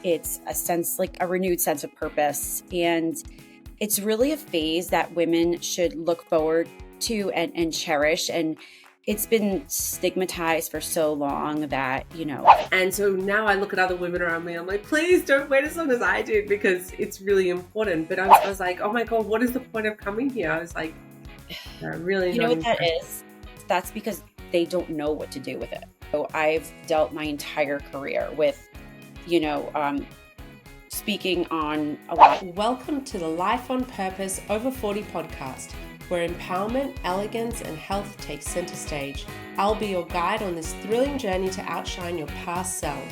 It's a sense, like a renewed sense of purpose. And it's really a phase that women should look forward to and cherish. And it's been stigmatized for so long that, And so now I look at other women around me, I'm like, please don't wait as long as I did, because it's really important. But I was like, oh my God, what is the point of coming here? I was like, really you know what that is? That's because they don't know what to do with it. So I've dealt my entire career with, speaking on a lot. Welcome to the Life on Purpose Over 40 podcast, where empowerment, elegance, and health take center stage. I'll be your guide on this thrilling journey to outshine your past self.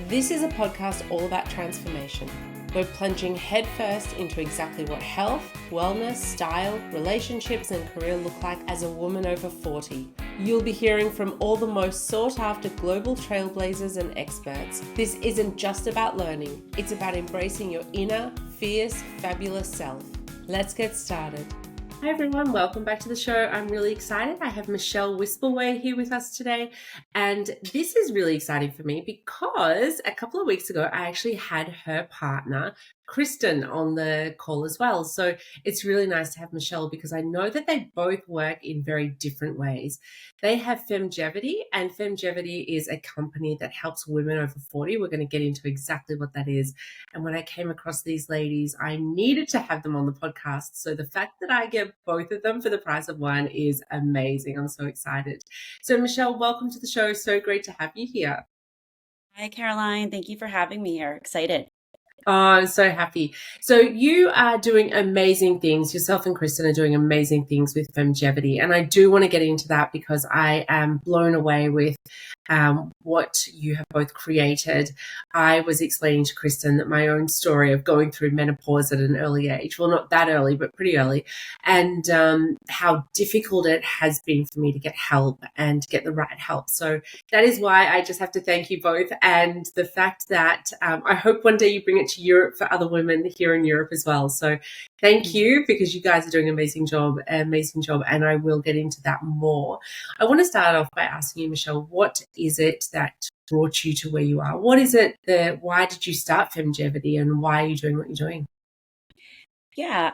This is a podcast all about transformation. We're plunging headfirst into exactly what health, wellness, style, relationships, and career look like as a woman over 40. You'll be hearing from all the most sought-after global trailblazers and experts. This isn't just about learning, it's about embracing your inner, fierce, fabulous self. Let's get started. Hi everyone, welcome back to the show. I'm really excited. I have Michele Whisperway here with us today. And this is really exciting for me because a couple of weeks ago, I actually had her partner, Kristen, on the call as well. So it's really nice to have Michele because I know that they both work in very different ways. They have Femgevity, and Femgevity is a company that helps women over 40. We're going to get into exactly what that is. And when I came across these ladies, I needed to have them on the podcast. So the fact that I get both of them for the price of one is amazing. I'm so excited. So Michele, welcome to the show. So great to have you here. Hi, Caroline. Thank you for having me here. Excited. Oh, I'm so happy. So you are doing amazing things. Yourself and Kristen are doing amazing things with Femgevity. And I do want to get into that because I am blown away with what you have both created. I was explaining to Kristen that my own story of going through menopause at an early age, well, not that early, but pretty early, and how difficult it has been for me to get help and get the right help. So that is why I just have to thank you both. And the fact that I hope one day you bring it to Europe for other women here in Europe as well. So thank you, because you guys are doing an amazing job. And I will get into that more. I want to start off by asking you, Michele, what is it that brought you to where you are? What is it why did you start Femgevity and why are you doing what you're doing? Yeah.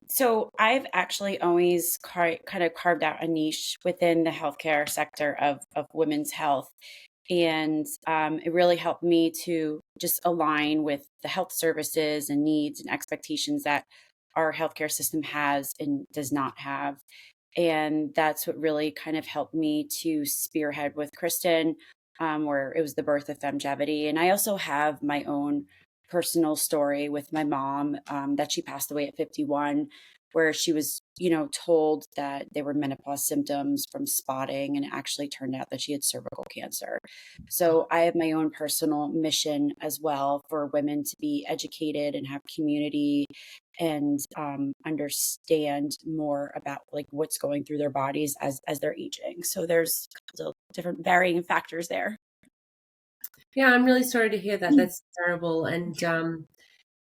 So I've actually always kind of carved out a niche within the healthcare sector of women's health. And it really helped me to just align with the health services and needs and expectations that our healthcare system has and does not have. And that's what really kind of helped me to spearhead with Kristen, where it was the birth of Femgevity. And I also have my own personal story with my mom, that she passed away at 51, where she was, told that there were menopause symptoms from spotting, and it actually turned out that she had cervical cancer. So I have my own personal mission as well for women to be educated and have community and understand more about like what's going through their bodies as they're aging. So there's different varying factors there. Yeah, I'm really sorry to hear that. That's terrible. And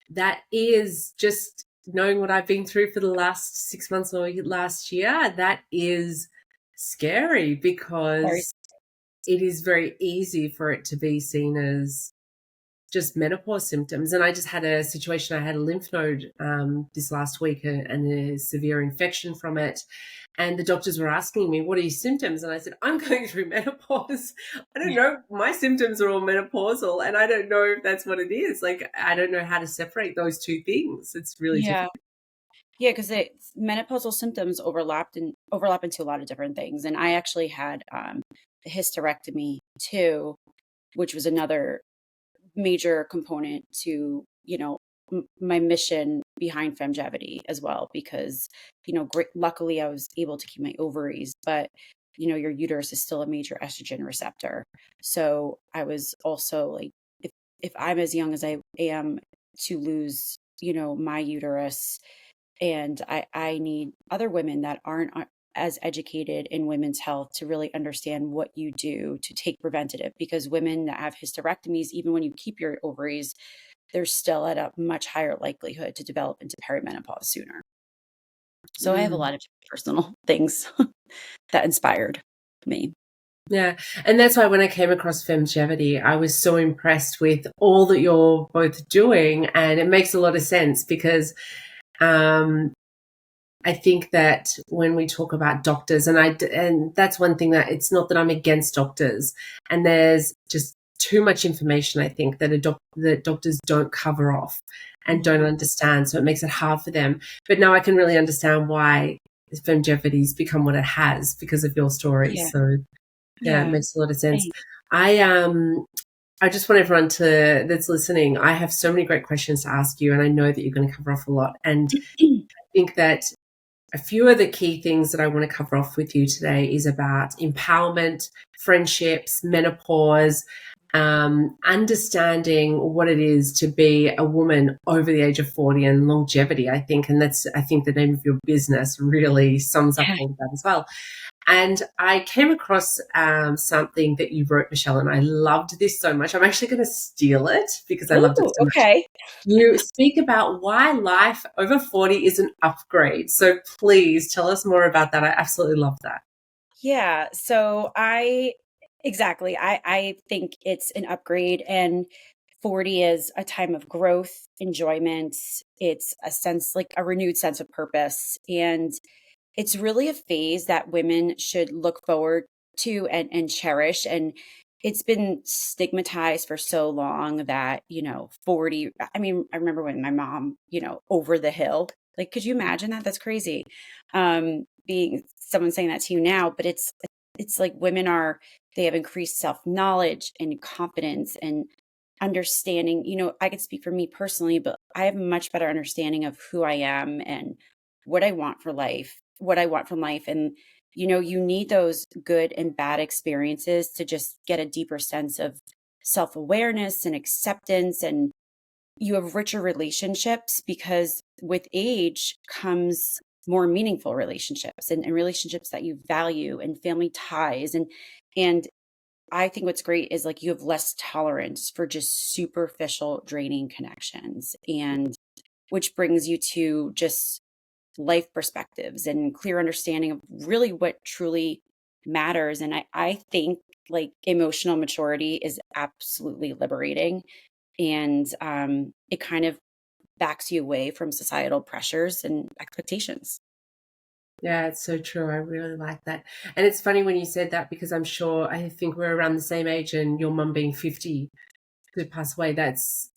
that is just knowing what I've been through for the last 6 months or last year. That is scary because it is very easy for it to be seen as just menopause symptoms. And I just had a situation. I had a lymph node this last week and a severe infection from it. And the doctors were asking me, what are your symptoms? And I said, I'm going through menopause. I don't know. My symptoms are all menopausal. And I don't know if that's what it is. Like, I don't know how to separate those two things. It's really difficult. Yeah, because menopausal symptoms overlap into a lot of different things. And I actually had a hysterectomy too, which was another major component to, my mission behind Femgevity as well, because, luckily I was able to keep my ovaries, but, your uterus is still a major estrogen receptor. So I was also like, if I'm as young as I am to lose, my uterus, and I need other women that aren't as educated in women's health to really understand what you do to take preventative, because women that have hysterectomies, even when you keep your ovaries, they're still at a much higher likelihood to develop into perimenopause sooner. So I have a lot of personal things that inspired me. Yeah. And that's why when I came across Femgevity, I was so impressed with all that you're both doing. And it makes a lot of sense because um, I think that when we talk about doctors, and that's one thing, that it's not that I'm against doctors, and there's just too much information, I think, that doctors don't cover off and don't Mhm. understand. So it makes it hard for them. But now I can really understand why Femgevity's become what it has because of your stories. Yeah. So yeah, it Yeah. makes a lot of sense. Thanks. I just want everyone that's listening. I have so many great questions to ask you, and I know that you're going to cover off a lot. And I think that a few of the key things that I want to cover off with you today is about empowerment, friendships, menopause, understanding what it is to be a woman over the age of 40, and longevity, I think. And I think the name of your business really sums up Yeah. all of that as well. And I came across something that you wrote, Michelle, and I loved this so much. I'm actually going to steal it because I loved it Oh, so much. okay. You speak about why life over 40 is an upgrade. So please tell us more about that. I absolutely love that. Yeah. So I think it's an upgrade, and 40 is a time of growth, enjoyment. It's a sense, like a renewed sense of purpose. And it's really a phase that women should look forward to and cherish. And it's been stigmatized for so long that, 40, I mean, I remember when my mom, over the hill, like, could you imagine that? That's crazy. Being someone saying that to you now, but it's like they have increased self-knowledge and confidence and understanding. I could speak for me personally, but I have a much better understanding of who I am and what I want for life, what I want from life. And, you need those good and bad experiences to just get a deeper sense of self awareness and acceptance. And you have richer relationships because with age comes more meaningful relationships and relationships that you value and family ties. And I think what's great is like you have less tolerance for just superficial draining connections, and which brings you to just life perspectives and clear understanding of really what truly matters. And I think like emotional maturity is absolutely liberating, and it kind of backs you away from societal pressures and expectations. Yeah, it's so true. I really like that. And it's funny when you said that because I think we're around the same age, and your mum being 50 to pass away, that's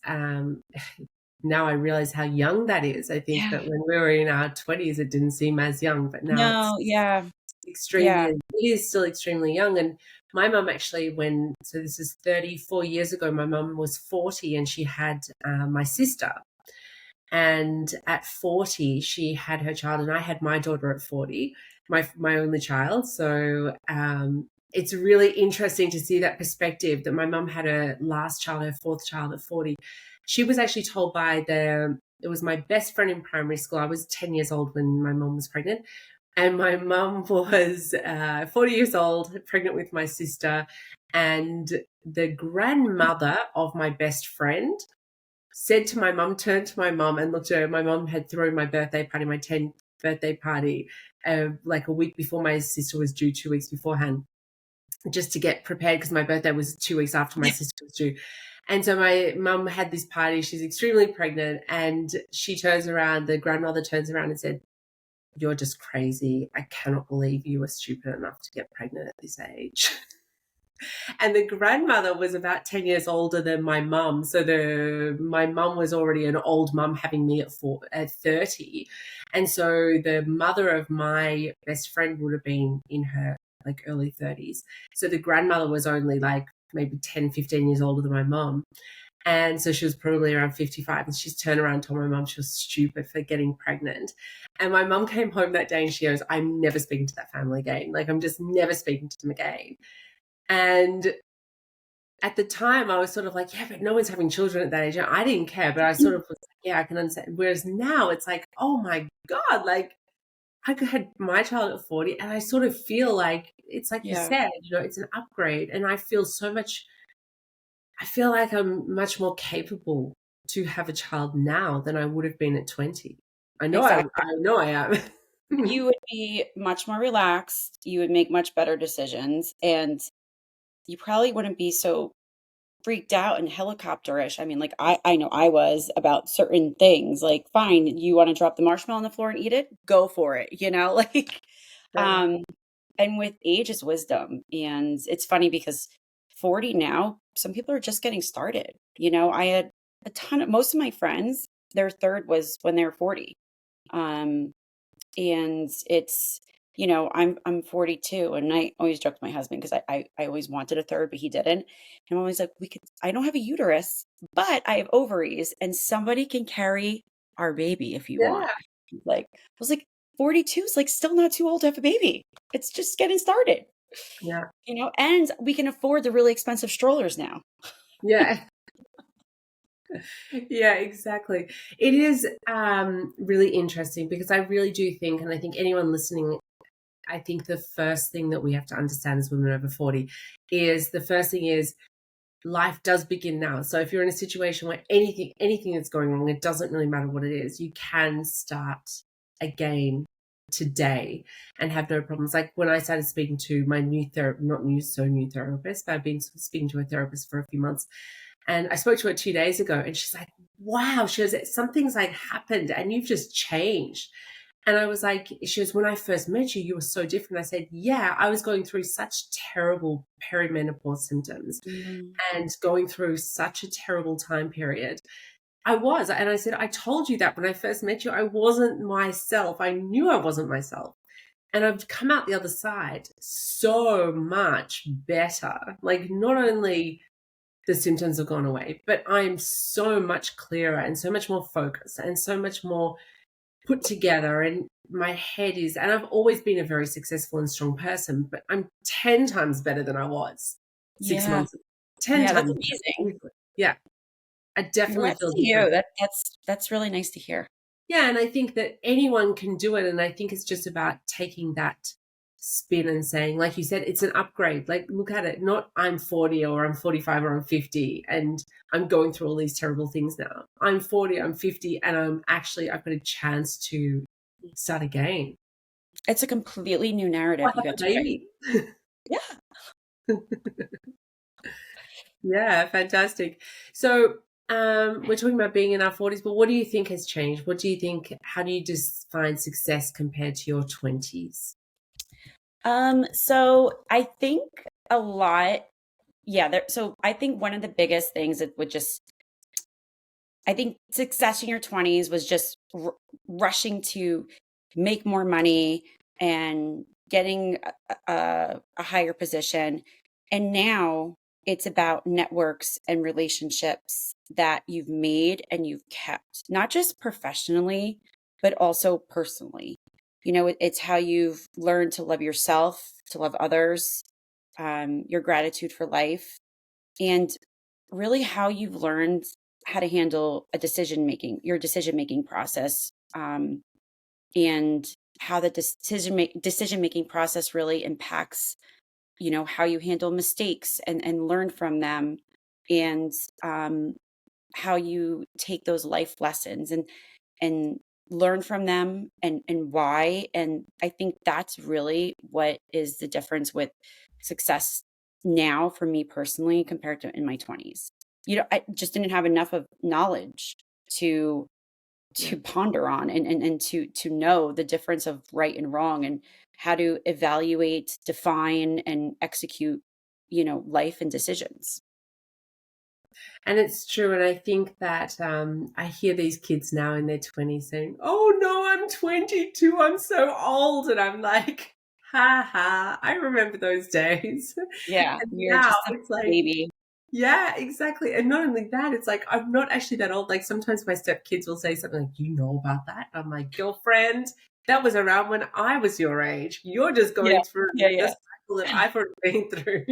now I realize how young that is. I think Yeah. that when we were in our 20s, it didn't seem as young, but now it's No, yeah. extremely, Yeah. it is still extremely young. And my mum actually, so this is 34 years ago, my mum was 40 and she had my sister. And at 40, she had her child, and I had my daughter at 40, my only child. So it's really interesting to see that perspective that my mum had her last child, her fourth child at 40. She was actually told it was my best friend in primary school. I was 10 years old when my mum was pregnant. And my mum was 40 years old, pregnant with my sister. And the grandmother of my best friend said to my mum, turned to my mum and looked at her. My mum had thrown my birthday party, my 10th birthday party, like a week before my sister was due, 2 weeks beforehand, just to get prepared because my birthday was 2 weeks after my sister was due. And so my mum had this party. She's extremely pregnant, and the grandmother turns around and said, "You're just crazy. I cannot believe you were stupid enough to get pregnant at this age." And the grandmother was about 10 years older than my mum. So my mum was already an old mum, having me at 30. And so the mother of my best friend would have been in her like early 30s. So the grandmother was only like maybe 10, 15 years older than my mum. And so she was probably around 55, and she's turned around and told my mum she was stupid for getting pregnant. And my mum came home that day and she goes, "I'm never speaking to that family again. Like, I'm just never speaking to them again." And at the time, I was sort of like, yeah, but no one's having children at that age. I didn't care, but I sort of was like, yeah, I can understand. Whereas now it's like, oh my God, like I had my child at 40, and I sort of feel like it's like you Yeah. said, it's an upgrade. And I feel like I'm much more capable to have a child now than I would have been at 20. Exactly. I know I am. You would be much more relaxed. You would make much better decisions. And you probably wouldn't be so freaked out and helicopterish. I mean, like I know I was about certain things. Like, fine, you want to drop the marshmallow on the floor and eat it? Go for it, like Yeah. um and with age is wisdom. And it's funny because 40 now, some people are just getting started. I had most of my friends, their third was when they were 40. Um and it's I'm 42, and I always joke to my husband because I always wanted a third, but he didn't. And I'm always like, I don't have a uterus, but I have ovaries, and somebody can carry our baby if you want. Yeah. I was like, 42 is like still not too old to have a baby. It's just getting started, Yeah. and we can afford the really expensive strollers now. Yeah. Yeah, exactly. It is really interesting because I really do think, and I think anyone listening, I think the first thing that we have to understand as women over 40 is life does begin now. So if you're in a situation where anything that's going wrong, it doesn't really matter what it is, you can start again today and have no problems. Like when I started speaking to my new therapist, but I've been speaking to a therapist for a few months. And I spoke to her 2 days ago, and she's like, wow, she goes, something's like happened and you've just changed. And I was like, she goes, when I first met you, you were so different. I said, yeah, I was going through such terrible perimenopause symptoms Mm. and going through such a terrible time period. I was. And I said, I told you that when I first met you, I wasn't myself. I knew I wasn't myself. And I've come out the other side so much better. Like, not only the symptoms have gone away, but I'm so much clearer and so much more focused and so much more put together. And my head is, and I've always been a very successful and strong person, but I'm 10 times better than I was 6 Yeah. months ago. 10 Yeah, that's times amazing. better. Yeah, I definitely Congrats feel to you. different. That's really nice to hear. Yeah, and I think that anyone can do it. And I think it's just about taking that spin and saying, like you said, it's an upgrade. Like, look at it. Not I'm 40 or I'm 45 or I'm 50 and I'm going through all these terrible things now. I'm 40, I'm 50, and I've got a chance to start again. It's a completely new narrative I you have get a to write. baby. Yeah. Yeah, fantastic. So we're talking about being in our 40s, but what do you think has changed? What do you think, how do you just find success compared to your 20s? So I think a lot, yeah, so I think one of the biggest things that would just I think success in your 20s was just rushing to make more money and getting a higher position. And now it's about networks and relationships that you've made and you've kept, not just professionally, but also personally. It's how you've learned to love yourself, to love others, your gratitude for life, and really how you've learned how to handle your decision making process, and how the decision making process really impacts how you handle mistakes and learn from them, and how you take those life lessons and learn from them, and why. And I think that's really what is the difference with success now for me personally compared to in my 20s. I just didn't have enough of knowledge to Yeah. ponder on, and to know the difference of right and wrong, and how to evaluate, define, and execute life and decisions. And it's true. And I think that I hear these kids now in their 20s saying, oh no, I'm 22, I'm so old. And I'm like, ha ha, I remember those days. Yeah, And you're now just a it's like, baby. yeah, exactly. And not only that, it's like, I'm not actually that old. Like sometimes my stepkids will say something like, you know about that? I'm like, girlfriend, that was around when I was your age. You're just Yeah, going through yeah, the yeah. cycle that I've already been through.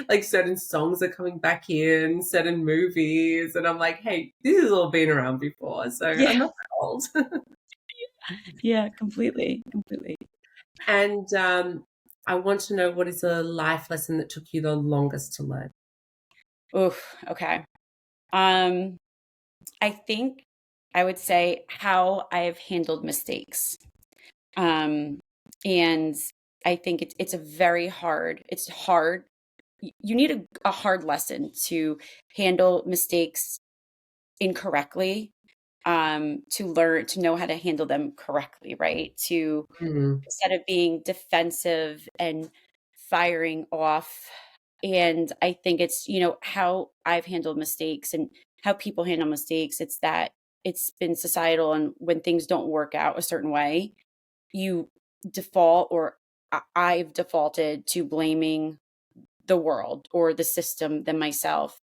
Like certain songs are coming back in, certain movies. And I'm like, hey, this has all been around before. So I'm Yeah, not that old. yeah, completely, completely. And I want to know, what is a life lesson that took you the longest to learn? Oof, okay. Um, I think I would say how I've handled mistakes. Um, and I think it's hard. It's hard, you need a hard lesson to handle mistakes incorrectly, to learn to know how to handle them correctly, right? To Mm, instead of being defensive and firing off. And I think it's, how I've handled mistakes and how people handle mistakes. It's that it's been societal. And when things don't work out a certain way, you default, or I've defaulted to blaming the world or the system than myself.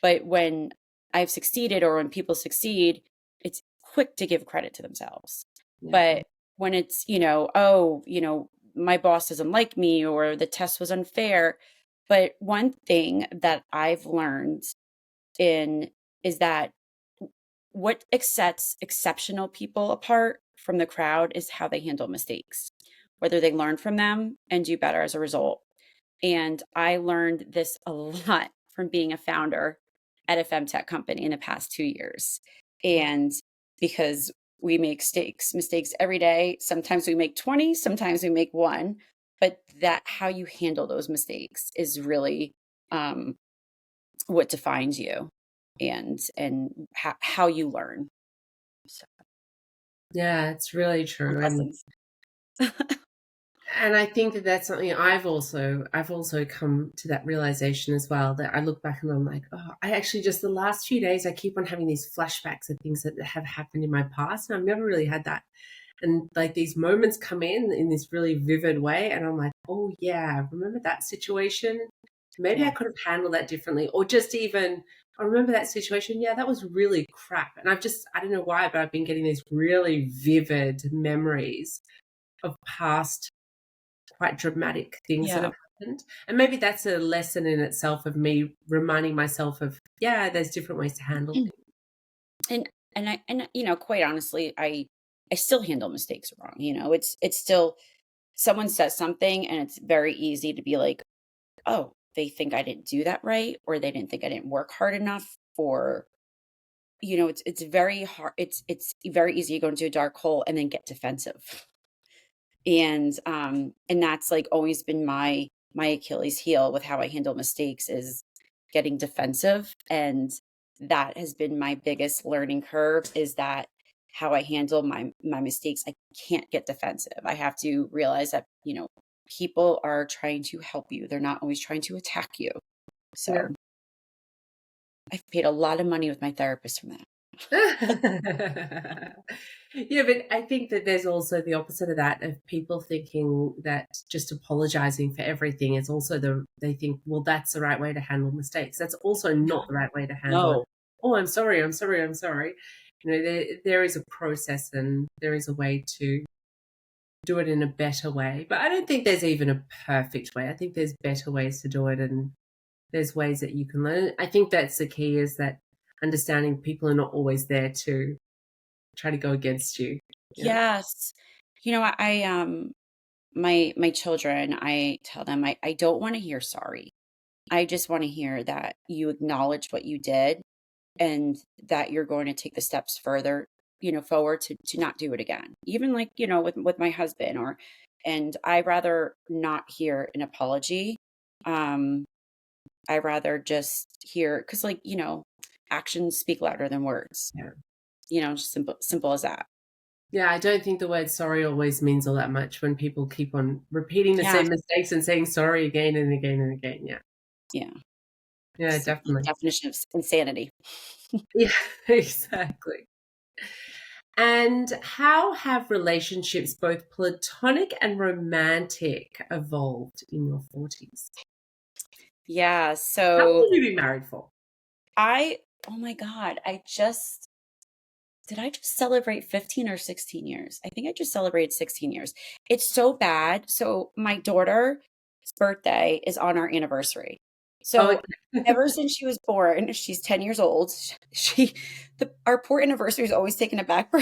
But when I've succeeded, or when people succeed, it's quick to give credit to themselves. yeah. But when it's, oh, my boss doesn't like me, or the test was unfair. But one thing that I've learned in is that what sets exceptional people apart from the crowd is how they handle mistakes, whether they learn from them and do better as a result. And I learned this a lot from being a founder at a femtech company in the past 2 years. And because we make mistakes every day. Sometimes we make 20, sometimes we make one. But that how you handle those mistakes is really what defines you, and how you learn. So Yeah, it's really true. lessons. And I think that that's something I've also come to that realization as well, that I look back and I'm like, oh, I actually just the last few days I keep on having these flashbacks of things that have happened in my past, and I've never really had that. And like these moments come in this really vivid way, and I'm like, oh yeah, remember that situation? Maybe I Yeah. could have handled that differently, or just even I remember that situation. Yeah, that was really crap. And I don't know why, but I've been getting these really vivid memories of past quite dramatic things that Yeah. have happened. And maybe that's a lesson in itself of me reminding myself of, yeah, there's different ways to handle things. And quite honestly, I still handle mistakes wrong. It's still, someone says something and it's very easy to be like, oh, they think I didn't do that right, or they didn't think I didn't work hard enough, or it's very hard. It's very easy to go into a dark hole and then get defensive. And that's like always been my Achilles heel with how I handle mistakes, is getting defensive. And that has been my biggest learning curve, is that how I handle my mistakes. I can't get defensive. I have to realize that, people are trying to help you. They're not always trying to attack you. Yeah. So I've paid a lot of money with my therapist from that. Yeah, but I think that there's also the opposite of that, of people thinking that just apologizing for everything is also they think, well, that's the right way to handle mistakes. That's also not the right way to handle it. No. Oh, I'm sorry, I'm sorry, I'm sorry. There is a process and there is a way to do it in a better way. But I don't think there's even a perfect way. I think there's better ways to do it, and there's ways that you can learn. I think that's the key, is that understanding people are not always there to try to go against you. Yeah. Yes. My children, I tell them I don't want to hear sorry. I just want to hear that you acknowledge what you did, and that you're going to take the steps further, forward to not do it again. Even like, with my husband, and I rather not hear an apology. Um, I rather just hear, because like, actions speak louder than words. Yeah. Just simple as that. Yeah, I don't think the word sorry always means all that much when people keep on repeating the Yeah. same mistakes and saying sorry again and again and again. Yeah. Yeah. Yeah, It's the definitely. definition of insanity. Yeah, exactly. And how have relationships, both platonic and romantic, evolved in your 40s? Yeah. How long So have you been married for? oh my God, did I just celebrate 15 or 16 years? I think I just celebrated 16 years. It's so bad. So my daughter's birthday is on our anniversary. Oh, So ever since she was born, she's 10 years old. Our poor anniversary is always taken aback for.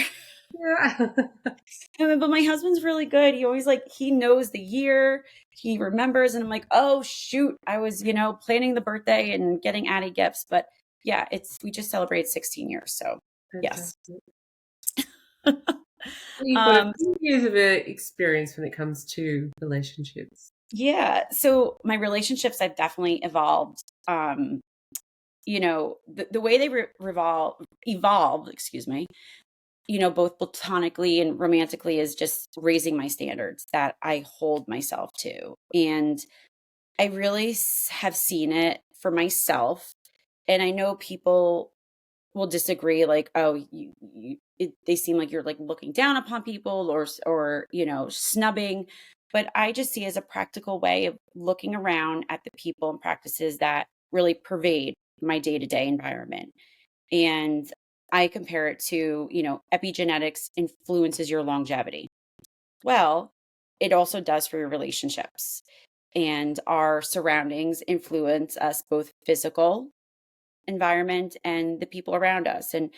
yeah. But my husband's really good. He always like, he knows the year, he remembers, and I'm like, oh shoot, I was, planning the birthday and getting Addie gifts. But yeah, we just celebrated 16 years. So yes. Fantastic. You've got a um few years of experience when it comes to relationships. Yeah. So my relationships have definitely evolved. The way they evolved, excuse me, both platonically and romantically is just raising my standards that I hold myself to. And I really have seen it for myself. And I know people will disagree, like, oh, they seem like you're like looking down upon people or, snubbing. But I just see it as a practical way of looking around at the people and practices that really pervade my day to day environment. And I compare it to, epigenetics influences your longevity. Well, it also does for your relationships. And our surroundings influence us, both physical environment and the people around us. And,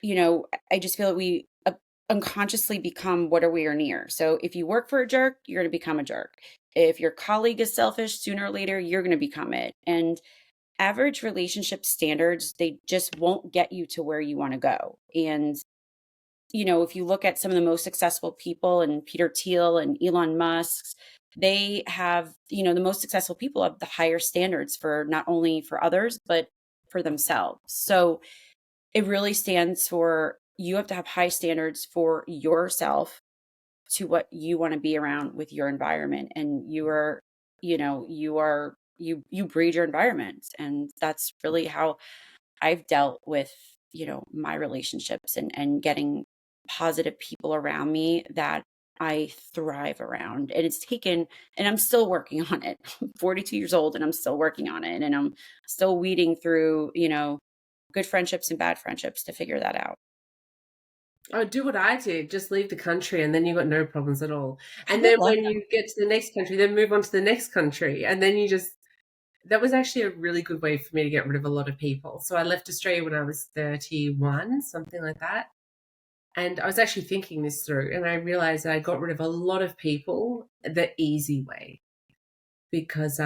I just feel that we unconsciously become what are we are near. So if you work for a jerk, you're going to become a jerk. If your colleague is selfish, sooner or later, you're going to become it. And average relationship standards, they just won't get you to where you want to go. And, if you look at some of the most successful people and Peter Thiel and Elon Musk, they have, the most successful people have the higher standards for not only for others, but for themselves. So it really stands for you have to have high standards for yourself to what you want to be around with your environment. And you breed your environment. And that's really how I've dealt with, my relationships and getting positive people around me that I thrive around. And it's taken, and I'm still working on it. I'm 42 years old and I'm still working on it. And I'm still weeding through, good friendships and bad friendships to figure that out. Oh, do what I did. Just leave the country and then you got no problems at all. I And would then love when that. you get to the next country, then move on to the next country. And then you just, that was actually a really good way for me to get rid of a lot of people. So I left Australia when I was 31, something like that. And I was actually thinking this through and I realized that I got rid of a lot of people the easy way because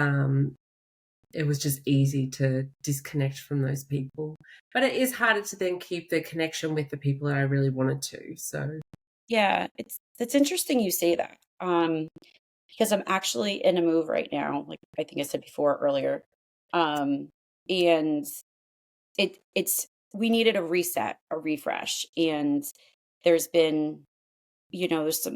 it was just easy to disconnect from those people. But it is harder to then keep the connection with the people that I really wanted to. So Yeah, it's interesting you say that. Because I'm actually in a move right now, like I think I said before earlier. And it's we needed a reset, a refresh. And there's been, there's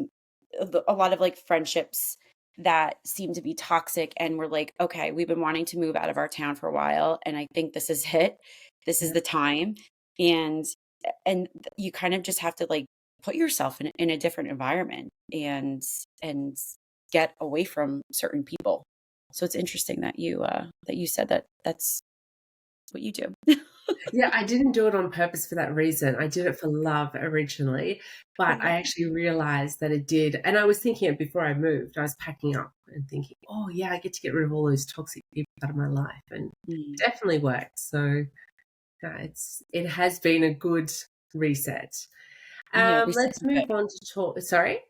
a lot of like friendships that seem to be toxic, and we're like, okay, we've been wanting to move out of our town for a while, and I think this is it. This is yeah. the time. And you kind of just have to like put yourself in a different environment and get away from certain people. So it's interesting that you said that that's what you do. Yeah, I didn't do it on purpose for that reason. I did it for love originally, but I actually realized that it did. And I was thinking it before I moved. I was packing up and thinking, oh, yeah, I get to get rid of all those toxic people out of my life. And Mm. definitely worked. So it has been a good reset. Yeah, resets Let's are good. move on to talk. Sorry.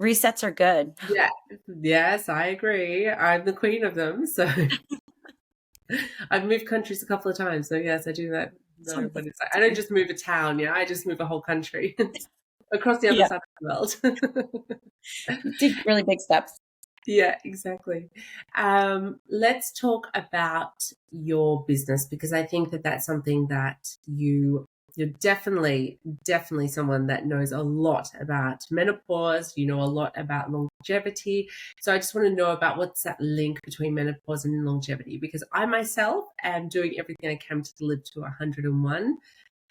Resets are good. Yeah. Yes, I agree. I'm the queen of them. So I've moved countries a couple of times. So yes, I do that. No, but it's I don't just move a town. Yeah, I just move a whole country across the other Yeah, side of the world. you take really big steps. Yeah, exactly. Let's talk about your business because I think that that's something that you're definitely someone that knows a lot about menopause. You know a lot about longevity. So I just want to know about what's that link between menopause and longevity because I myself am doing everything I can to live to 101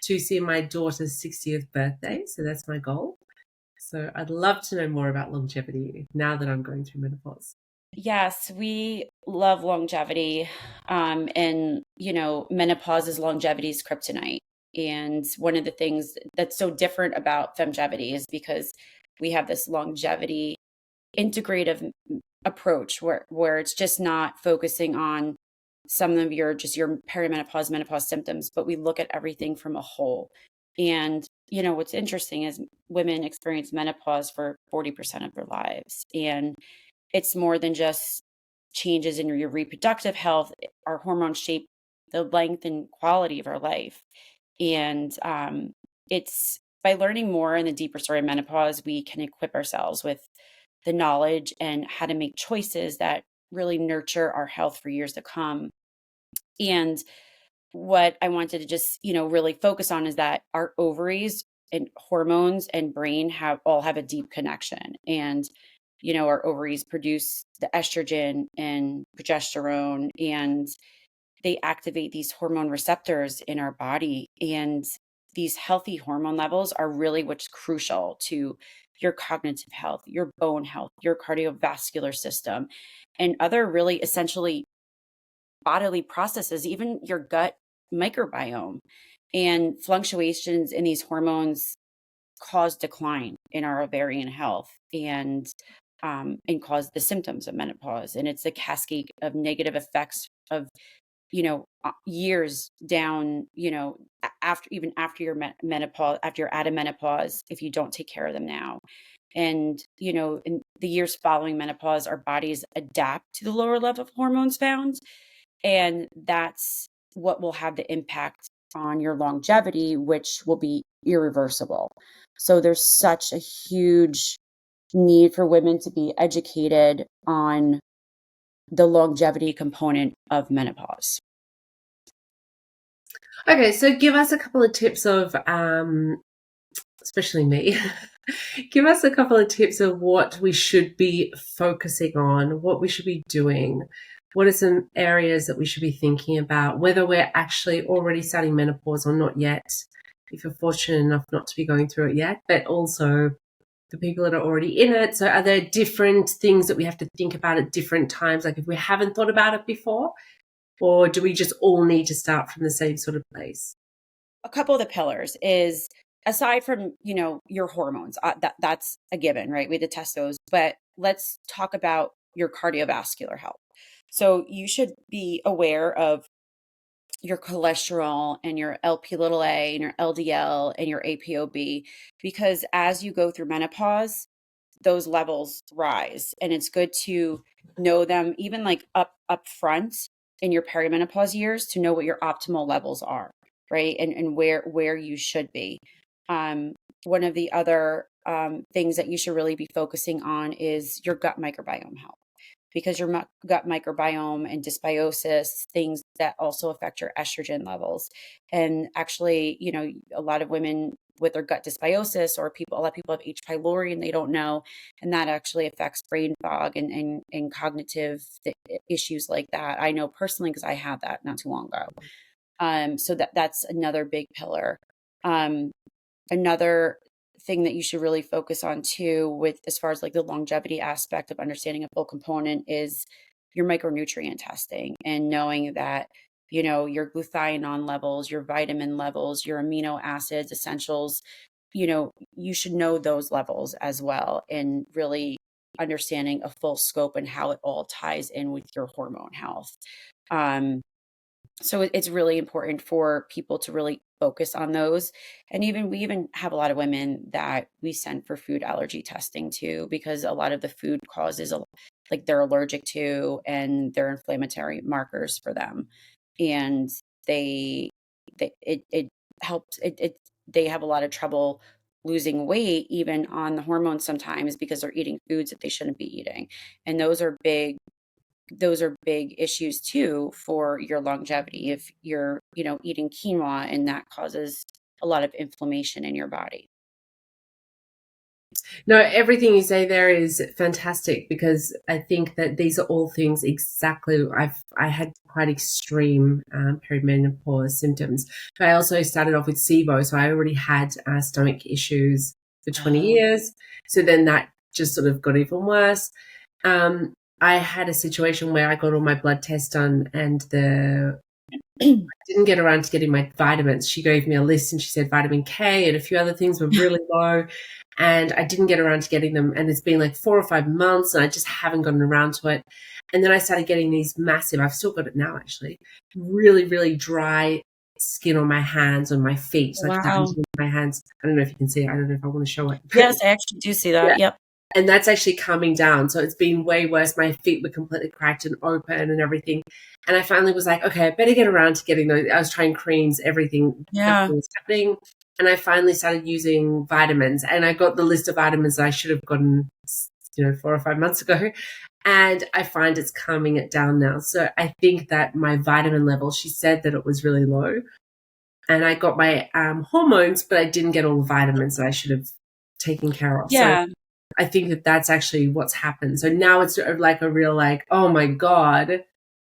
to see my daughter's 60th birthday. So that's my goal. So I'd love to know more about longevity now that I'm going through menopause. Yes, we love longevity. And menopause is longevity's kryptonite. And one of the things that's so different about Femgevity is because we have this longevity integrative approach where it's just not focusing on some of your perimenopause, menopause symptoms, but we look at everything from a whole. And what's interesting is women experience menopause for 40% of their lives. And it's more than just changes in your reproductive health. Our hormones shape the length and quality of our life. And it's by learning more in the deeper story of menopause, we can equip ourselves with the knowledge and how to make choices that really nurture our health for years to come. And what I wanted to just, really focus on is that our ovaries and hormones and brain have a deep connection. And, our ovaries produce the estrogen and progesterone, and they activate these hormone receptors in our body. And these healthy hormone levels are really what's crucial to your cognitive health, your bone health, your cardiovascular system, and other really essentially bodily processes, even your gut microbiome. And fluctuations in these hormones cause decline in our ovarian health, and cause the symptoms of menopause. And it's a cascade of negative effects of years down, after your menopause, after you're out of menopause, if you don't take care of them now. And in the years following menopause, our bodies adapt to the lower level of hormones found, and that's what will have the impact on your longevity, which will be irreversible. So there's such a huge need for women to be educated on the longevity component of menopause. Okay, so give us a couple of tips of, especially me, give us a couple of tips of what we should be focusing on, what we should be doing. What are some areas that we should be thinking about, whether we're actually already starting menopause or not yet, if you're fortunate enough not to be going through it yet, but also the people that are already in it. So are there different things that we have to think about at different times, like if we haven't thought about it before? Or do we just all need to start from the same sort of place? A couple of the pillars is, aside from, your hormones, that's a given, right? We had to test those, but let's talk about your cardiovascular health. So you should be aware of your cholesterol and your LP little a and your LDL and your APOB, because as you go through menopause, those levels rise, and it's good to know them even like up front in your perimenopause years, to know what your optimal levels are, right? And where you should be. One of the other things that you should really be focusing on is your gut microbiome health, because your gut microbiome and dysbiosis, things that also affect your estrogen levels. And actually, a lot of women with their gut dysbiosis, or a lot of people have H. pylori and they don't know, and that actually affects brain fog and cognitive issues like that. I know personally because I had that not too long ago. So that's another big pillar. Another thing that you should really focus on too, with as far as like the longevity aspect of understanding a full component, is your micronutrient testing, and knowing that your glutathione levels, your vitamin levels, your amino acids, essentials, you should know those levels as well, and really understanding a full scope and how it all ties in with your hormone health. So it's really important for people to really focus on those. And we even have a lot of women that we send for food allergy testing too, because a lot of the food causes like they're allergic to, and they're inflammatory markers for them. And it helps they have a lot of trouble losing weight even on the hormones sometimes, because they're eating foods that they shouldn't be eating. And those are big issues too for your longevity. If you're, eating quinoa, and that causes a lot of inflammation in your body. No, everything you say there is fantastic, because I think that these are all things exactly. I had quite extreme perimenopause symptoms. But I also started off with SIBO, so I already had stomach issues for 20 years. So then that just sort of got even worse. I had a situation where I got all my blood tests done, and I didn't get around to getting my vitamins. She gave me a list, and she said vitamin K and a few other things were really low, and I didn't get around to getting them. And it's been like 4 or 5 months, and I just haven't gotten around to it. And then I started getting these massive, I've still got it now actually, really, really dry skin on my hands, on my feet, like Wow. my hands. I don't know if you can see it. I don't know if I want to show it. Yes, I actually do see that. Yeah. Yep. And that's actually coming down. So it's been way worse. My feet were completely cracked and open and everything. And I finally was like, okay, I better get around to getting those. I was trying creams, everything Yeah. was happening. And I finally started using vitamins. And I got the list of vitamins that I should have gotten 4 or 5 months ago. And I find it's calming it down now. So I think that my vitamin level, she said that it was really low. And I got my hormones, but I didn't get all the vitamins that I should have taken care of. So Yeah. I think that that's actually what's happened. So now it's like a real oh my God,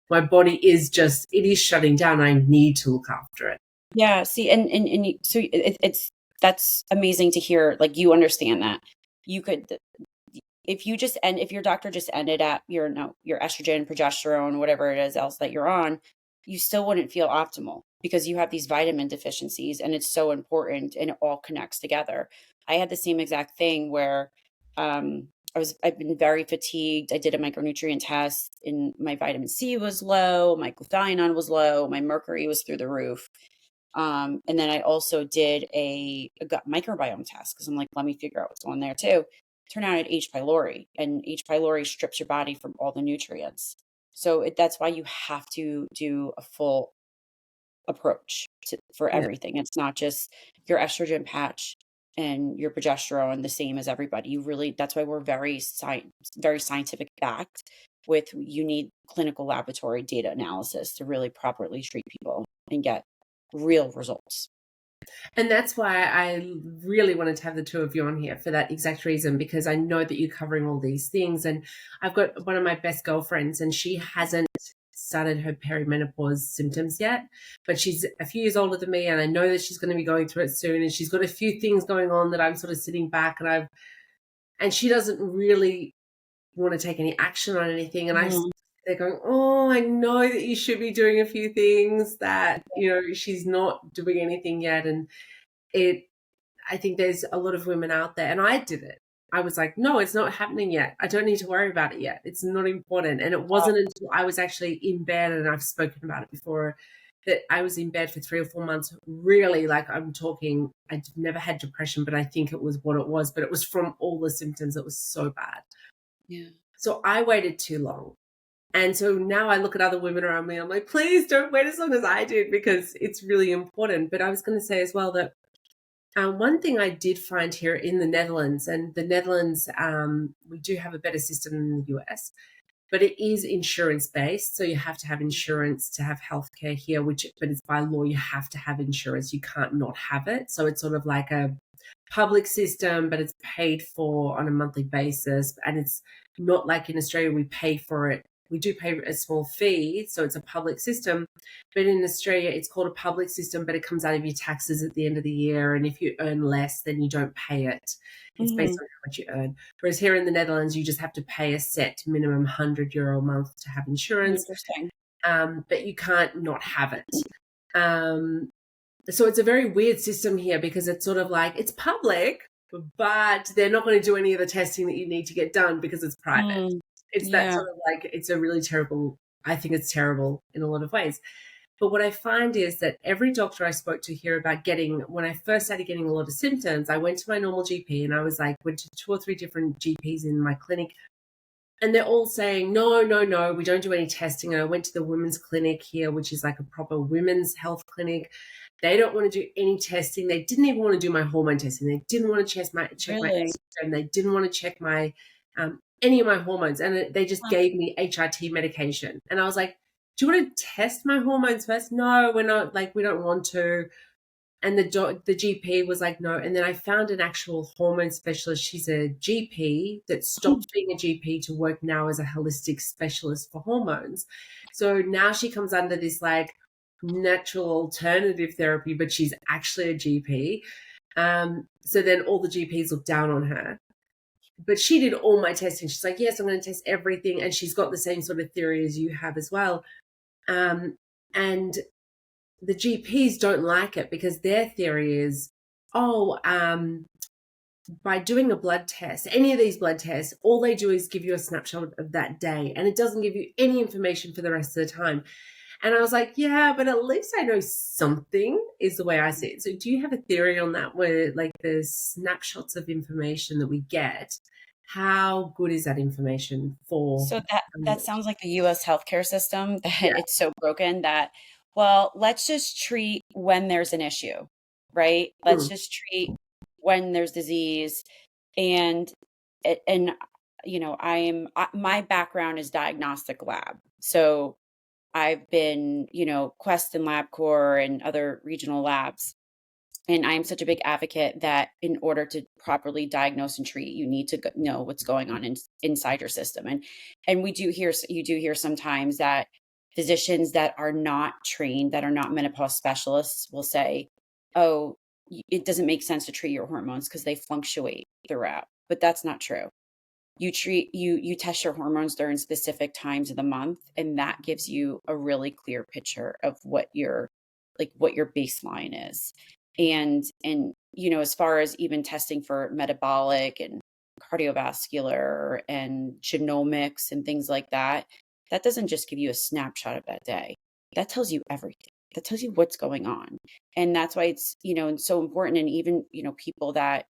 my body is it is shutting down. I need to look after it. Yeah. See, so it's that's amazing to hear. Like, you understand that you could, if your doctor just ended at your estrogen, progesterone, whatever it is else that you're on, you still wouldn't feel optimal because you have these vitamin deficiencies, and it's so important, and it all connects together. I had the same exact thing where I've been very fatigued. I did a micronutrient test and my vitamin C was low, my glutathione was low, my mercury was through the roof. And then I also did a gut microbiome test because I'm like, let me figure out what's going there too. Turned out I had H. pylori, and H. pylori strips your body from all the nutrients. So that's why you have to do a full approach for Yeah. everything. It's not just your estrogen patch and your progesterone the same as everybody. That's why we're very scientific backed with, you need clinical laboratory data analysis to really properly treat people and get real results. And that's why I really wanted to have the two of you on here, for that exact reason, because I know that you're covering all these things. And I've got one of my best girlfriends, and she hasn't started her perimenopause symptoms yet, but she's a few years older than me, and I know that she's going to be going through it soon. And she's got a few things going on that I'm sort of sitting back, and she doesn't really want to take any action on anything. And they're going, oh, I know that you should be doing a few things that, she's not doing anything yet. And I think there's a lot of women out there, and I did it. I was like, no, it's not happening yet. I don't need to worry about it yet. It's not important. And it wasn't until I was actually in bed, and I've spoken about it before, that I was in bed for 3 or 4 months, really, like I'm talking, I've never had depression, but I think it was what it was, but it was from all the symptoms. It was so bad. Yeah. So I waited too long. And so now I look at other women around me, I'm like, please don't wait as long as I did, because it's really important. But I was going to say as well that one thing I did find here in the Netherlands, and the Netherlands, we do have a better system than the US, but it is insurance based. So you have to have insurance to have healthcare here, but it's by law, you have to have insurance. You can't not have it. So it's sort of like a public system, but it's paid for on a monthly basis. And it's not like in Australia, we pay for it. We do pay a small fee, so it's a public system. But in Australia, it's called a public system, but it comes out of your taxes at the end of the year. And if you earn less, then you don't pay it. It's based on how much you earn. Whereas here in the Netherlands, you just have to pay a set minimum €100 a month to have insurance. Interesting. But you can't not have it. So it's a very weird system here, because it's sort of like, it's public, but they're not going to do any of the testing that you need to get done because it's private. It's that sort of like, it's a really terrible, I think it's terrible in a lot of ways. But what I find is that every doctor I spoke to here about when I first started getting a lot of symptoms, I went to my normal GP, and I went to 2 or 3 different GPs in my clinic, and they're all saying, no, we don't do any testing. And I went to the women's clinic here, which is like a proper women's health clinic. They don't want to do any testing. They didn't even want to do my hormone testing. They didn't want to check my estrogen. They didn't want to check my any of my hormones. And they just gave me HRT medication. And I was like, do you want to test my hormones first? No, we're not. Like, we don't want to. And the GP was like, no. And then I found an actual hormone specialist. She's a GP that stopped being a GP to work now as a holistic specialist for hormones. So now she comes under this like natural alternative therapy, but she's actually a GP. So then all the GPs look down on her. But she did all my testing. She's like, yes, I'm going to test everything. And she's got the same sort of theory as you have as well. And the GPs don't like it, because their theory is, by doing a blood test, any of these blood tests, all they do is give you a snapshot of that day, and it doesn't give you any information for the rest of the time. And I was like, yeah, but at least I know something, is the way I see it. So do you have a theory on that, where like the snapshots of information that we get, how good is that information for? So that sounds like the US healthcare system, that it's so broken that, well, let's just treat when there's an issue, right? Let's just treat when there's disease. And my background is diagnostic lab. So I've been, Quest and LabCorp and other regional labs. And I'm such a big advocate that in order to properly diagnose and treat, you need to know what's going on inside your system. And you do hear sometimes that physicians that are not trained, that are not menopause specialists, will say, "Oh, it doesn't make sense to treat your hormones because they fluctuate throughout." But that's not true. You test your hormones during specific times of the month, and that gives you a really clear picture of what your baseline is. And as far as even testing for metabolic and cardiovascular and genomics and things like that, that doesn't just give you a snapshot of that day. That tells you everything. That tells you what's going on. And that's why it's, so important. And even, people that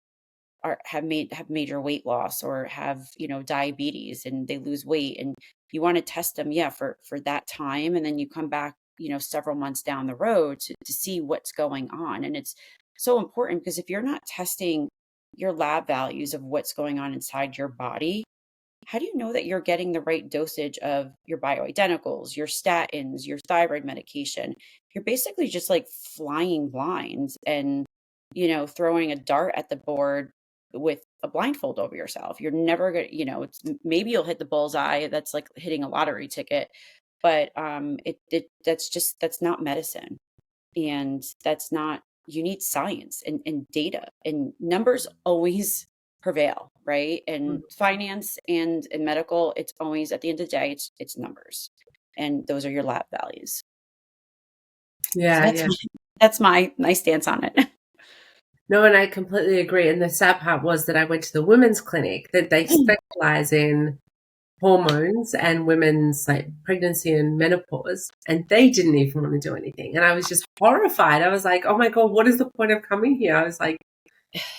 have major weight loss or have diabetes and they lose weight, and you want to test them, yeah, for that time, and then you come back several months down the road to see what's going on. And it's so important, because if you're not testing your lab values of what's going on inside your body, how do you know that you're getting the right dosage of your bioidenticals, your statins, your thyroid medication? You're basically just like flying blind and, throwing a dart at the board with a blindfold over yourself. You're never going to, maybe you'll hit the bullseye. That's like hitting a lottery ticket, but that's not medicine. And that's not, you need science and data, and numbers always prevail, right? And finance and in medical, it's always, at the end of the day, it's numbers, and those are your lab values. Yeah, So that's my stance on it. No, and I completely agree. And the sad part was that I went to the women's clinic, that they specialize in hormones and women's like pregnancy and menopause, and they didn't even want to do anything. And I was just horrified. I was like, oh my God, what is the point of coming here? I was like,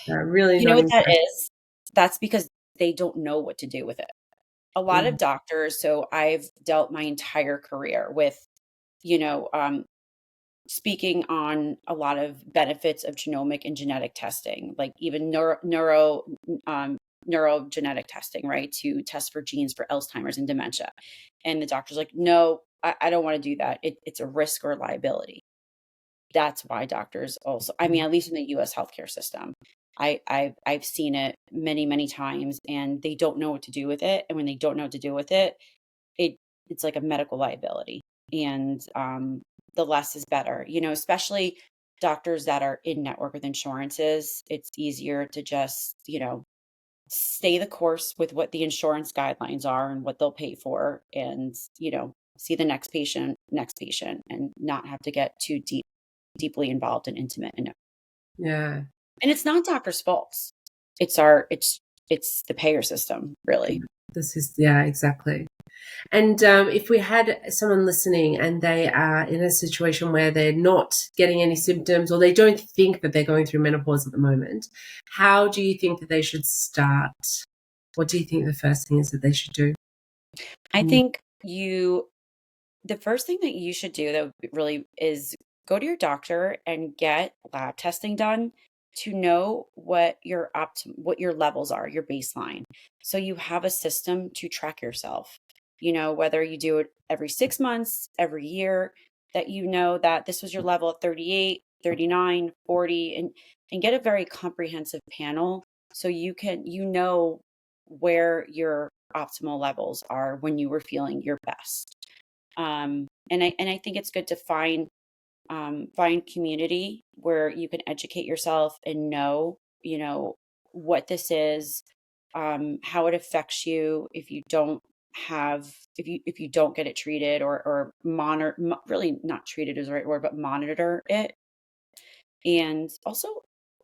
really You know not what that impressed. is? That's because they don't know what to do with it. A lot of doctors, so I've dealt my entire career with, you know, um, speaking on a lot of benefits of genomic and genetic testing, like even neurogenetic testing, right? To test for genes for Alzheimer's and dementia. And the doctor's like, no, I don't want to do that. It's a risk or liability. That's why doctors also, I mean, at least in the US healthcare system, I've seen it many, many times, and they don't know what to do with it. And when they don't know what to do with it, it it's like a medical liability. And the less is better, especially doctors that are in network with insurances. It's easier to just, stay the course with what the insurance guidelines are and what they'll pay for, and, see the next patient, and not have to get too deeply involved and intimate. Yeah. And it's not doctors' faults. It's the payer system, really. Yeah, exactly. And if we had someone listening and they are in a situation where they're not getting any symptoms, or they don't think that they're going through menopause at the moment, how do you think that they should start? What do you think the first thing is that they should do? I think the first thing that you should do, that really, is go to your doctor and get lab testing done to know what what your levels are, your baseline. So you have a system to track yourself. Whether you do it every 6 months, every year, that that this was your level at 38, 39, 40, and get a very comprehensive panel, so where your optimal levels are when you were feeling your best. And I think it's good to find community where you can educate yourself and what this is, how it affects you if you don't get it treated, or monitor, really not treated is the right word, but monitor it. And also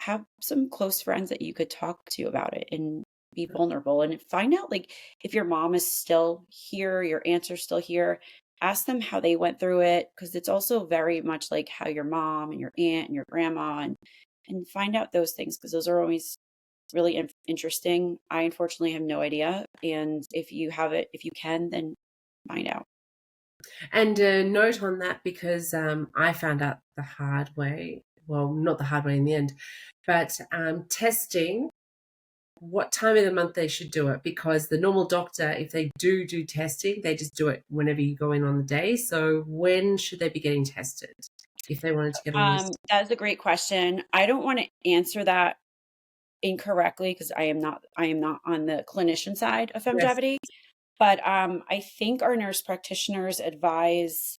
have some close friends that you could talk to about it and be vulnerable, and find out, like, if your mom is still here, your aunts are still here, ask them how they went through it, because it's also very much like how your mom and your aunt and your grandma, and find out those things, because those are always really interesting. I unfortunately have no idea, and if you have it, if you can, then find out. And a note on that, because I found out the hard way. Well, not the hard way in the end, but testing what time of the month they should do it, because the normal doctor, if they do testing, they just do it whenever you go in on the day. So when should they be getting tested if they wanted to get on this? That is a great question. I don't want to answer that incorrectly because I am not on the clinician side of Yes. Femgevity, but I think our nurse practitioners advise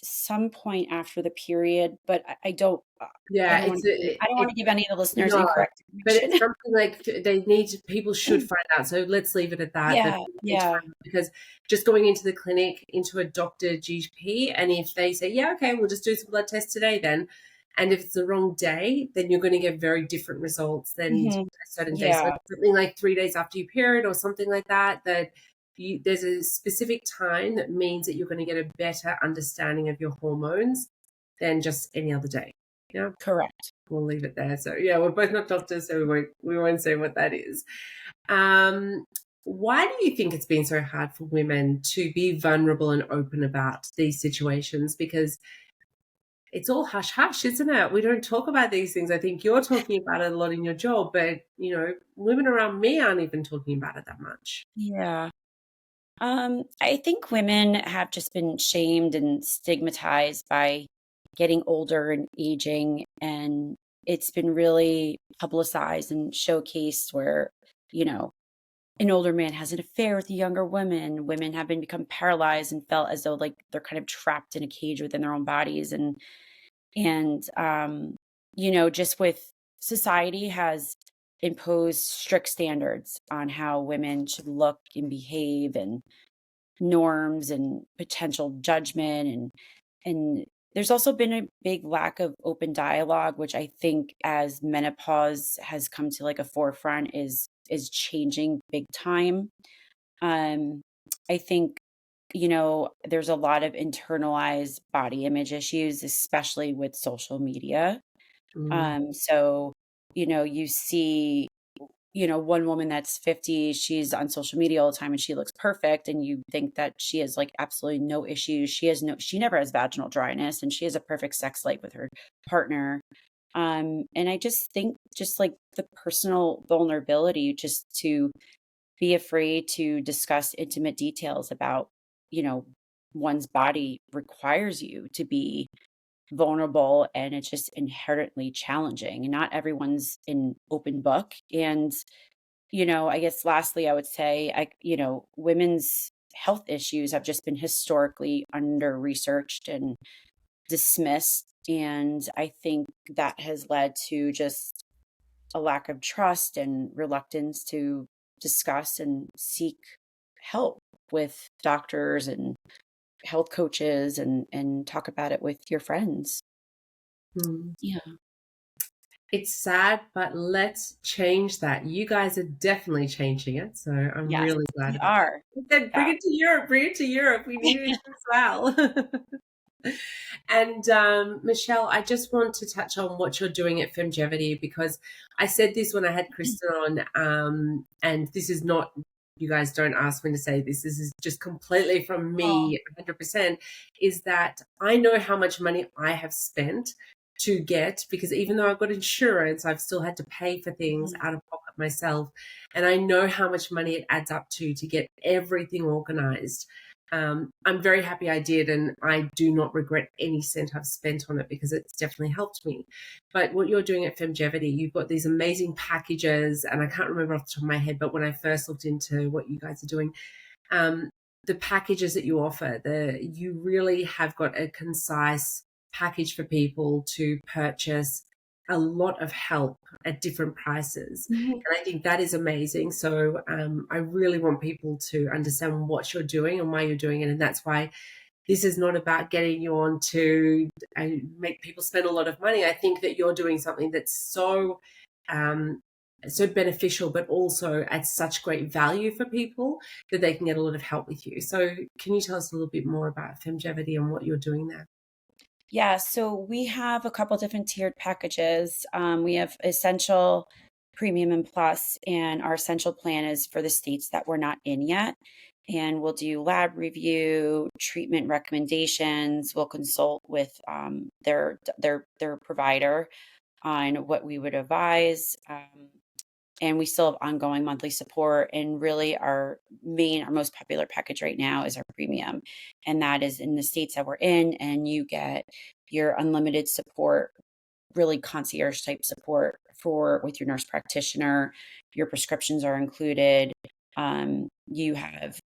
some point after the period, but I Yeah, don't want to I don't want it's to give any of the listeners no, incorrect but it's information. something like they need to, people should find out. So let's leave it at that. That Yeah, people need to yeah. find out, because just going into the clinic, into a doctor GP, and if they say, yeah, okay, we'll just do some blood tests today then, and if it's the wrong day, then you're going to get very different results than Mhm. a certain day. So Yeah, it's something like 3 days after your period or something like that, there's a specific time that means that you're going to get a better understanding of your hormones than just any other day. Yeah, correct. we'll leave it there. So yeah, we're both not doctors, so we won't say what that is. Why do you think it's been so hard for women to be vulnerable and open about these situations? Because it's all hush hush, isn't it? We don't talk about these things. I think you're talking about it a lot in your job, but women around me aren't even talking about it that much. Yeah. I think women have just been shamed and stigmatized by getting older and aging, and it's been really publicized and showcased where, you know, an older man has an affair with a younger woman. Women have been become paralyzed and felt as though like they're kind of trapped in a cage within their own bodies, and just with society has imposed strict standards on how women should look and behave and norms and potential judgment and there's also been a big lack of open dialogue, which I think as menopause has come to like a forefront is changing big time. um I think there's a lot of internalized body image issues, especially with social media. Mm, So you see one woman that's 50, she's on social media all the time and she looks perfect. And you think that she has like absolutely no issues. She never has vaginal dryness and she has a perfect sex life with her partner. And I just think just like the personal vulnerability just to be afraid to discuss intimate details about, you know, one's body requires you to be vulnerable and it's just inherently challenging. And not everyone's an open book. And I guess lastly, I would say, women's health issues have just been historically under researched and dismissed. And I think that has led to just a lack of trust and reluctance to discuss and seek help with doctors and health coaches and talk about it with your friends. mm. Yeah. It's sad, but let's change that. You guys are definitely changing it, so I'm Yes, really glad we about that. are. Then bring Yeah. it to Europe. Bring it to Europe. We need it as well. And Michelle, I just want to touch on what you're doing at Femgevity, because I said this when I had Kristen on, and this is not, you guys don't ask me to say this, this is just completely from Oh. me 100%, is that I know how much money I have spent to get, because even though I've got insurance, I've still had to pay for things Mhm. out of pocket myself. And I know how much money it adds up to get everything organized. I'm very happy I did, and I do not regret any cent I've spent on it because it's definitely helped me. But what you're doing at Femgevity, you've got these amazing packages, and I can't remember off the top of my head, but when I first looked into what you guys are doing, um, the packages that you offer, you really have got a concise package for people to purchase a lot of help at different prices. Mhm. And I think that is amazing. So I really want people to understand what you're doing and why you're doing it. And that's why this is not about getting you on to make people spend a lot of money. I think that you're doing something that's um, so beneficial, but also at such great value for people that they can get a lot of help with you. So can you tell us a little bit more about Femgevity and what you're doing there? Yeah, so we have a couple different tiered packages. We have Essential, Premium, and Plus, and our Essential plan is for the states that we're not in yet. And we'll do lab review, treatment recommendations. We'll consult with their provider on what we would advise. and we still have ongoing monthly support. And really our most popular package right now is our premium. And that is in the states that we're in, and you get your unlimited support, really concierge type support with your nurse practitioner. Your prescriptions are included. You have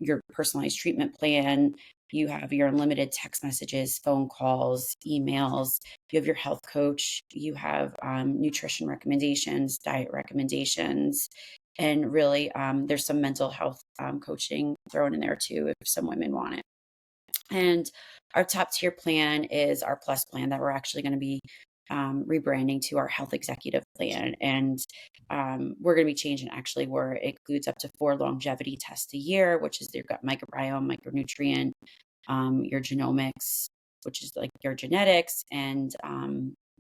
your personalized treatment plan. You have your unlimited text messages, phone calls, emails. You have your health coach. You have nutrition recommendations, diet recommendations, and really there's some mental health coaching thrown in there too if some women want it. And our top tier plan is our plus plan that we're actually going to be rebranding to our health executive plan. And we're going to be changing actually where it includes up to 4 longevity tests a year, which is your gut microbiome, micronutrient, your genomics, which is like your genetics, and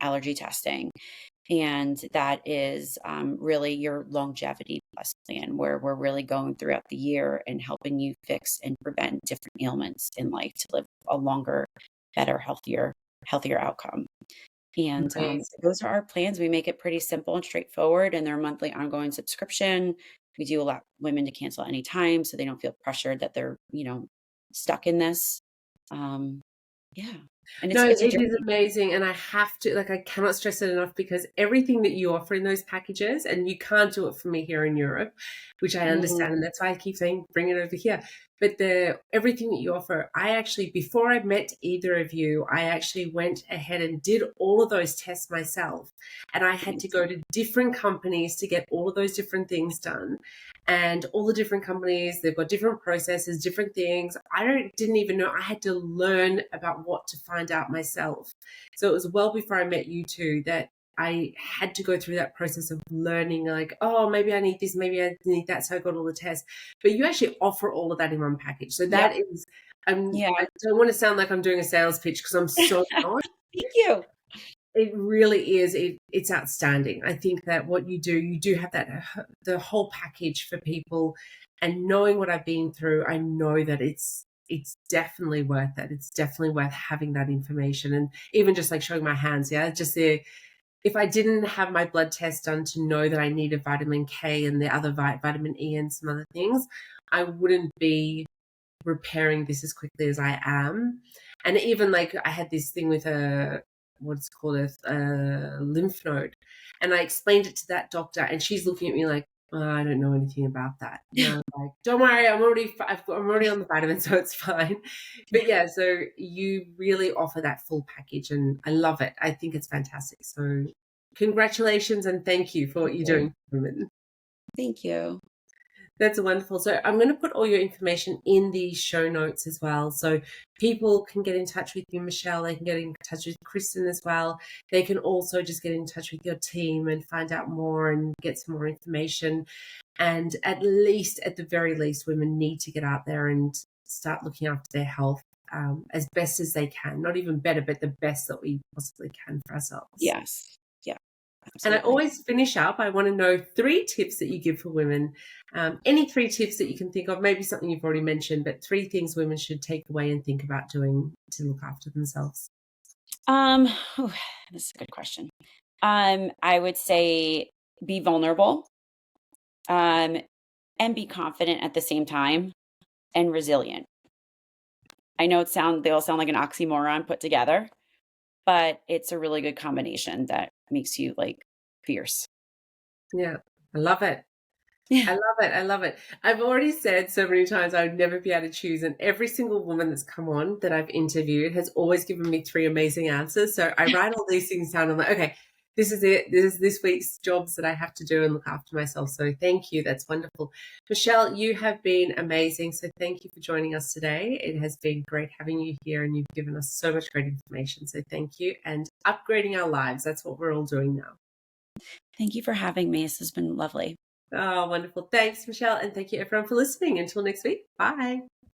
allergy testing. And that is really your longevity plus plan, where we're really going throughout the year and helping you fix and prevent different ailments in life to live a longer, better, healthier outcome. And those are our plans. We make it pretty simple and straightforward, and they're a monthly ongoing subscription. We do allow women to cancel any time so they don't feel pressured that they're, stuck in this. Yeah. And No, it's a it is journey. amazing. And I have to, I cannot stress it enough, because everything that you offer in those packages, and you can't do it for me here in Europe, which I understand. Mhm. And that's why I keep saying, bring it over here. But everything that you offer, I actually, before I met either of you, I actually went ahead and did all of those tests myself. And I had to go to different companies to get all of those different things done. And all the different companies, they've got different processes, different things. Didn't even know. I had to learn about what to find out myself. So it was well before I met you two that I had to go through that process of learning, like, oh, maybe I need this, maybe I need that. So I got all the tests. But you actually offer all of that in one package. So that Yep. is, Yeah. I don't want to sound like I'm doing a sales pitch, because I'm so not. Thank you. It really is. It's outstanding. I think that what you do have that, the whole package for people. And knowing what I've been through, I know that it's definitely worth it. It's definitely worth having that information. And even just like showing my hands, yeah, just if I didn't have my blood test done to know that I needed vitamin K and the other vitamin E and some other things, I wouldn't be repairing this as quickly as I am. And even like I had this thing with what's called a lymph node, and I explained it to that doctor, and she's looking at me like, oh, I don't know anything about that. And I'm like, don't worry, I'm already on the vitamin, so it's fine. But yeah, so you really offer that full package, and I love it. I think it's fantastic. So congratulations and thank you for what you're doing for women. Thank you. That's wonderful. So I'm going to put all your information in the show notes as well. So people can get in touch with you, Michele. They can get in touch with Kristen as well. They can also just get in touch with your team and find out more and get some more information. And at the very least, women need to get out there and start looking after their health as best as they can. Not even better, but the best that we possibly can for ourselves. Yes. Yeah. And I Absolutely. always finish up, I want to know 3 tips that you give for women. Any 3 tips that you can think of, maybe something you've already mentioned, but 3 things women should take away and think about doing to look after themselves. This is a good question. I would say be vulnerable, and be confident at the same time, and resilient. I know they all sound like an oxymoron put together, but it's a really good combination that makes you like fierce. Yeah, I love it. Yeah. I love it. I love it. I've already said so many times I would never be able to choose. And every single woman that's come on that I've interviewed has always given me 3 amazing answers. So I write all these things down. I'm like, okay, this is it. This is this week's jobs that I have to do and look after myself. So thank you. That's wonderful. Michele, you have been amazing. So thank you for joining us today. It has been great having you here, and you've given us so much great information. So thank you. And upgrading our lives. That's what we're all doing now. Thank you for having me. This has been lovely. Oh, wonderful. Thanks, Michele. And thank you, everyone, for listening. Until next week. Bye.